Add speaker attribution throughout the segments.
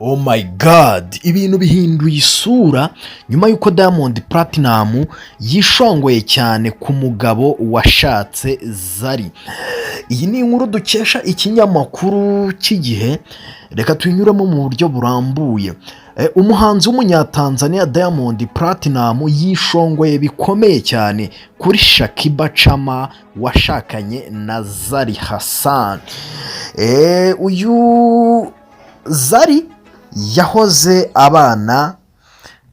Speaker 1: Oh my god, ibintu bihinduye isura nyuma y'uko Diamond Platinum yishongoye cyane ku mugabo washatse Zari. Iyi ni inkuru dukesha ikinyamakuru cy'igihe, reka tuyinyuremo mu buryo burambuye. Umuhanzi w'umunyatanzania Diamond Platinum yishongoye bikomeye cyane kuri Shakiba Chama washakanye na Zari Hassan. Uyu Zari yahoze abana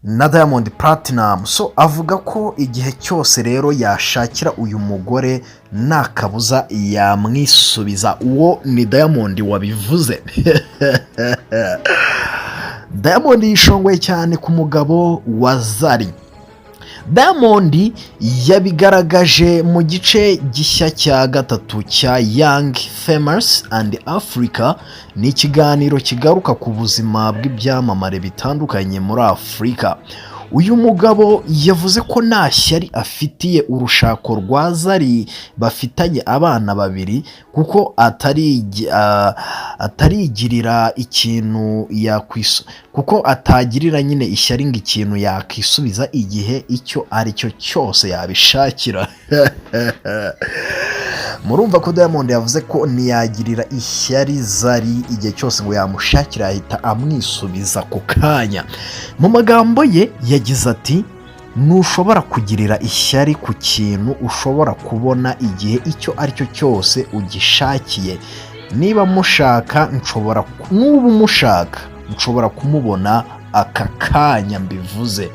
Speaker 1: na Diamond Platinum, so avuga ko igihe cyose rero yashakira uyu mugore nta kabuza yamwisubiza. Uwo ni Diamond wabivuze. Diamond yishongoye cyane ku mugabo wa Zari. Diamond yabigaragaje mu gice gishya cya gatatu cya Young Famous and Africa. Ni ikiganiro kigaruka ku buzima bw'ibyamamare bitandukanye muri Afurika. Uyu mugabo yavuze ko nta shyari afitiye urushako rwa Zari bafitanye abana babiri, kuko atarigirira ikintu kuko atagirira nyine ishyari ngo ikintu yakisubiza igihe icyo ari cyo cyose yabishakira. Murumva ko Diamond yavuze ko ntiyagirira ishyari Zari igihe cyose ngo yamushakira ahita amwisubiza ku kanya. Mu magambo ye yagize ati, ntushobora kugirira ishyari ku kintu ushobora kubona igihe icyo ari cyo cyose ugishakiye. Niba mushaka nshobora kumubona aka kanya mbivuze.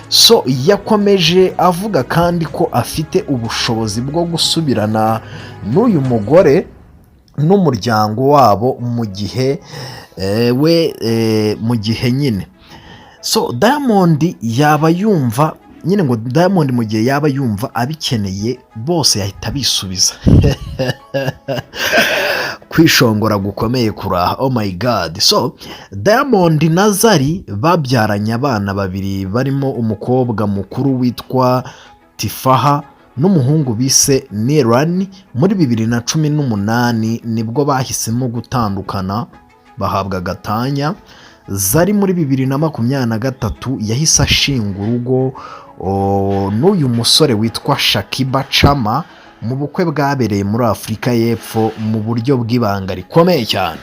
Speaker 1: So yakomeje avuga kandi ko afite ubushobozi bwo gusubirana n'uyu mugore n'umuryango wabo mu gihe mu gihe nyine. So Diamond yaba yumva nyine ngo Diamond mu gihe yaba yumva abikeneye bose yahita bisubiza. Kwishongora gukomeye kuraha. Oh my god. So Diamond na Zari babyaranye abana babiri barimo umukobwa mukuru witwa Tifaha n'umuhungu bise Niran. Muri 2018 nibwo bahisemo gutandukana bahabwa gatanya. Zari muri 2023 yahise ashinga urugo n'uyu musore witwa Shakiba Chama mu bukwe bwabereye muri Afurika y'Epfo mu buryo bw'ibanga rikomeye cyane.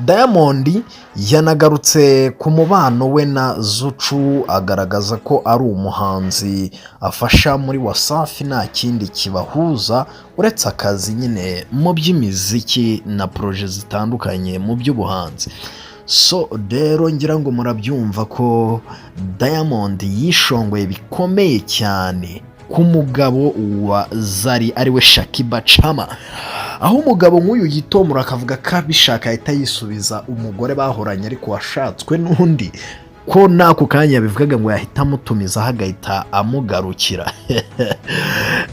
Speaker 1: Diamond yanagarutse ku mubano we na Zuchu, agaragaza ko ari umuhanzi afasha muri Wasafi, nta kindi kibahuza uretse akazi nyine mu by'imiziki na projet zitandukanye mu by'ubuhanzi. So rero ngira ngo murabyumva ko Diamond yishongoye bikomeye cyane ku mugabo wa Zari ariwe Shakiba Chama, aho umugabo nk'uyu yitomura akavuga ko abishaka ahita yisubiza umugore bahoranye ariko washatswe n'undi, ko n'ako kanya bivugaga ngo yahita amutumiza agahita amugarukira.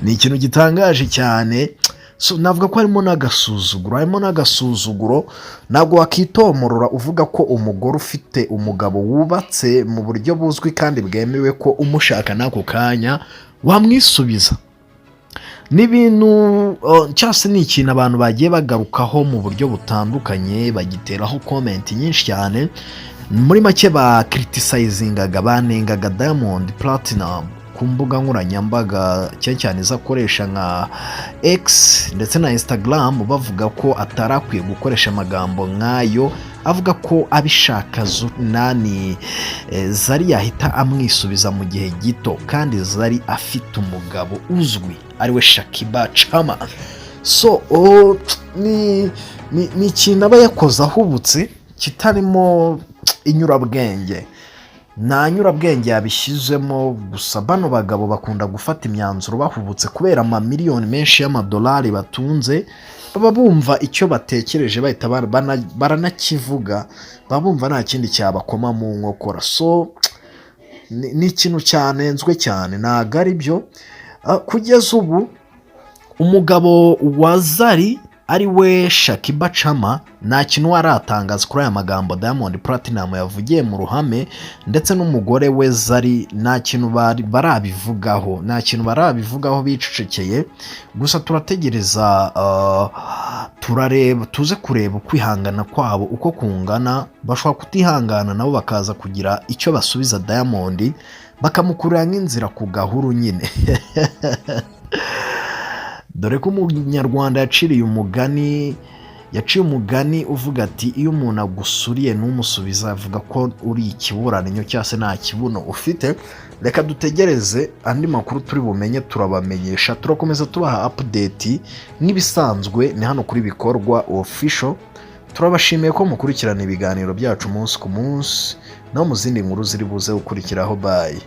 Speaker 1: Ni ikintu gitangaje cyane. So navuga ko harimo n'agasuzuguro, ntabwo wakitomorora uvuga ko umugore ufite umugabo wubatse mu buryo buzwi kandi bwemewe ko umushaka n'ako kanya wamwisubiza. N'ibintu cyase ni ikintu abantu bagiye bagarukaho mu buryo butandukanye, bagiteraho comment nyinshi cyane. Muri make bakriticizingaga, banengaga Diamond Platinum ku mbuga nkoranyambaga cyane izakoresha nka X ndetse na Instagram, bavuga ko atarakwiye gukoresha amagambo nk'ayo, avuga ko abishaka Zari yahita amwisubiza mu gihe gito, kandi Zari afite umugabo uzwi ariwe Shakiba Chama. So ni ikintu aba yakoze ahubutse kitarimo inyurabwenge. Nta nyurabwenge yabishyizemo, gusa bano bagabo bakunda gufata imyanzuro bahubutse kubera amamiliyoni menshi y'amadolari batunze. Baba bumva icyo batekereje bahita baranakivuga, baba bumva nta kindi cyabakoma mu nkokora. So ni ikintu cyanenzwe cyane, ntabwo ari byo. Kugeza ubu umugabo wa Zari ari we Shakiba Chama nta kintu aratangaza kuri aya magambo Diamond Platinum yavugiye mu ruhame, ndetse n'umugore we Zari nta kintu barabivugaho bicecekeye. Gusa turategereza tuze kureba ukwihangana kwabo uko kungana. Bashobora kutihangana nabo bakaza kugira icyo basubiza Diamond, bakamukurira nk'inzira ku gahuru nyine. Dore ko umunyarwanda yaciye umugani uvuga ati iyo umuntu agusuriye ntumusubiza avuga ko uri ikiburanyo cyangwa se nta kibuno ufite. Reka dutegereze andi makuru turi bumenye turabamenyesha, turakomeza tubaha update nk'ibisanzwe. Ni hano kuri Bikorwa Official. Turabashimiye ko mukurikirana ibiganiro byacu umunsi ku munsi, no mu zindi nkuru ziri buze gukurikiraho. Bye.